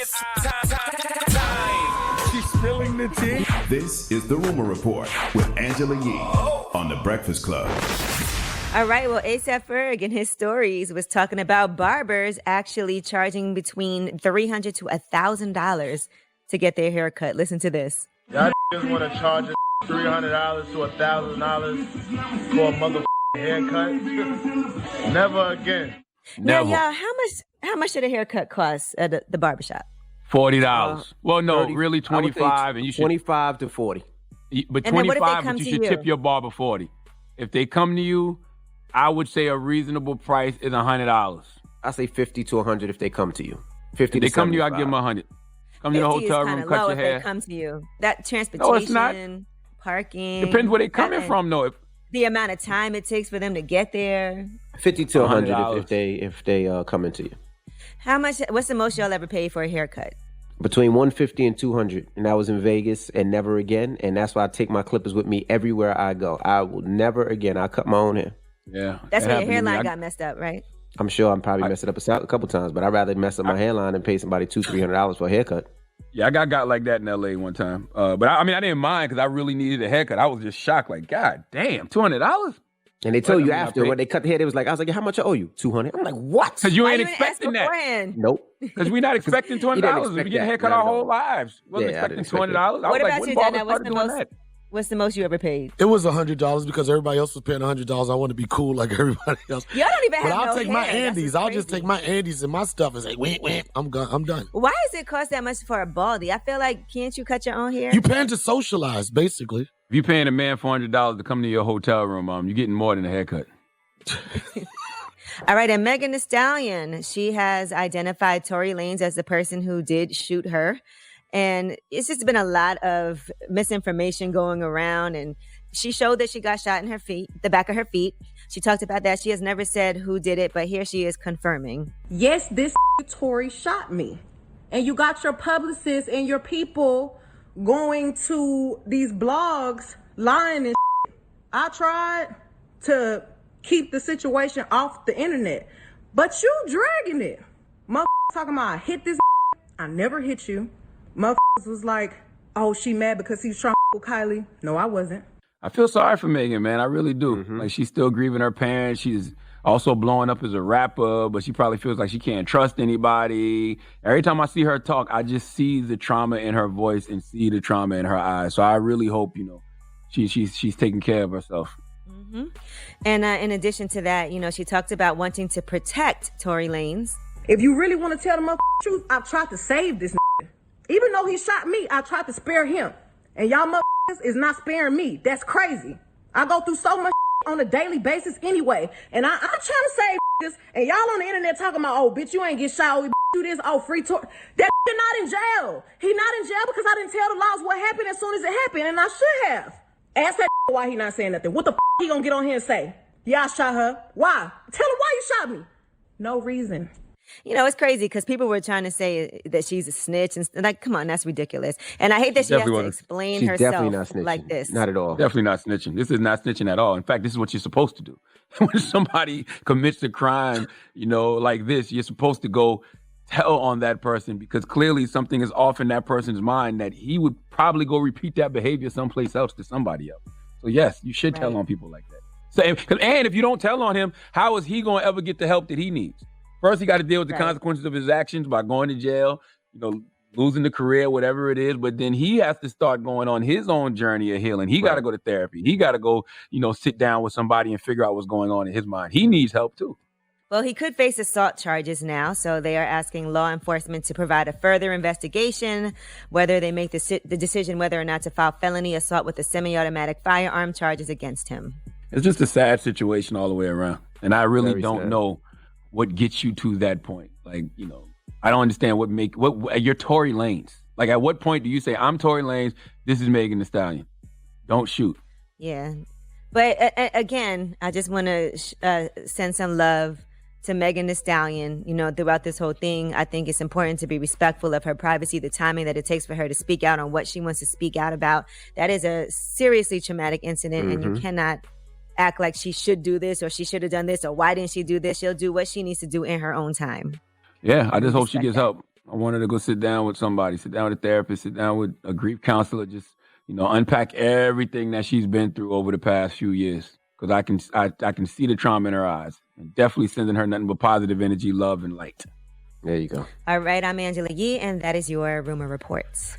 It's time. She's spilling the tea. This is the Rumor Report with Angela Yee on The Breakfast Club. All right, well, A$AP Ferg in his stories was talking about barbers actually charging between $300 to $1,000 to get their hair cut. Listen to this. Y'all just want to charge $300 to $1,000 for a motherfucking haircut? Never again. Now, y'all, how much did a haircut cost at the barbershop? $40. Well, no, 30, really 25, and you should 25 to 40. But And then what if they 25, come but you to should you? tip your barber 40. If they come to you, I would say a reasonable price is $100. I say 50 to 100 if they come to you. 50 If they to come to you, I 75. give them 100. Come to the 50 is hotel kinda room, cut low your if hair. they come to you. That transportation, No, it's not. parking. Depends where they coming from, though. The amount of time it takes for them to get there. 50 to 100 $100. if they come into you. How much? What's the most y'all ever paid for a haircut? Between 150 and 200, and I was in Vegas and never again, and that's why I take my clippers with me everywhere I go. I will never again. I cut my own hair. Yeah. That's that where your happened to me. hairline got messed up, right? I'm sure I'm probably messed it up a couple times, but I'd rather mess up my hairline than pay somebody $200-$300 for a haircut. Yeah, I got like that in LA one time. But I didn't mind because I really needed a haircut. I was just shocked, like, God damn, $200? And they told you I after paid- when they cut the hair, they was like, I was like, how much I owe you? $200. I'm like, what? Because you Why ain't you didn't ask expecting that. beforehand? Nope. Because we're not expecting $200. didn't We expect get a that, haircut not our at whole all. lives. Wasn't Yeah, I didn't expecting expect $200. that. I What was about like, you, when Dana? barbers started doing that? What's the most you ever paid? It was $100 because everybody else was paying $100. I want to be cool like everybody else. Y'all don't even But have I'll no take my hair. That's Andes. what's I'll just crazy. take my Andes and my stuff and say, wait, I'm done. Why does it cost that much for a baldy? I feel like, can't you cut your own hair? You paying to socialize, basically. If you're paying a man $400 to come to your hotel room, you're getting more than a haircut. All right, and Megan Thee Stallion, she has identified Tory Lanez as the person who did shoot her. And it's just been a lot of misinformation going around. And she showed that she got shot in her feet, the back of her feet. She talked about that. She has never said who did it, but here she is confirming. Yes, this Tory shot me. And you got your publicists and your people going to these blogs lying and I tried to keep the situation off the internet, but you dragging it. Motherfuckers talking about I hit this. I never hit you. Motherfuckers was like, oh, she mad because he was trying to Kylie. No, I wasn't. I feel sorry for Megan, man. I really do. Like, she's still grieving her parents. She's also blowing up as a rapper, but she probably feels like she can't trust anybody. Every time I see her talk, I just see the trauma in her voice and see the trauma in her eyes. So I really hope, she's taking care of herself. Mm-hmm. And in addition to that, she talked about wanting to protect Tory Lanez. If you really want to tell the motherfucking truth, I've tried to save this nigga. Even though he shot me, I tried to spare him. And y'all motherfuckers is not sparing me. That's crazy. I go through so much on a daily basis anyway. And I'm trying to save niggas. And y'all on the internet talking about, oh, bitch, you ain't get shot. Oh, do this. Oh, free Tory. That nigga not in jail. He not in jail because I didn't tell the laws what happened as soon as it happened. And I should have. Ask that why he not saying nothing. What the he gonna get on here and say? Yeah, I shot her. Why? Tell him why you shot me. No reason. It's crazy because people were trying to say that she's a snitch and like, come on, that's ridiculous. And I hate that she has to explain She's herself definitely not snitching. like this. Not at all. Definitely not snitching. This is not snitching at all. In fact, this is what you're supposed to do. When somebody commits a crime, like this, you're supposed to go tell on that person because clearly something is off in that person's mind that he would probably go repeat that behavior someplace else to somebody else. So yes, you should tell on people like that. So, and if you don't tell on him, how is he going to ever get the help that he needs? First, he got to deal with the consequences of his actions by going to jail, losing the career, whatever it is. But then he has to start going on his own journey of healing. He got to go to therapy. He got to go, sit down with somebody and figure out what's going on in his mind. He needs help too. Well, he could face assault charges now, so they are asking law enforcement to provide a further investigation, whether they make the decision whether or not to file felony assault with a semi-automatic firearm charges against him. It's just a sad situation all the way around. And I really Very don't sad. know what gets you to that point. Like, I don't understand what you're Tory Lanez. Like, at what point do you say, I'm Tory Lanez, this is Megan Thee Stallion? Don't shoot. Yeah. But again, I just want to send some love to Megan Thee Stallion, throughout this whole thing. I think it's important to be respectful of her privacy, the timing that it takes for her to speak out on what she wants to speak out about. That is a seriously traumatic incident, and you cannot act like she should do this or she should have done this or why didn't she do this? She'll do what she needs to do in her own time. Yeah, I just hope she Respect gets that. help. I want her to go sit down with somebody, sit down with a therapist, sit down with a grief counselor, just, unpack everything that she's been through over the past few years. Because I can see the trauma in her eyes. And definitely sending her nothing but positive energy, love, and light. There you go. All right, I'm Angela Yee, and that is your Rumor Reports.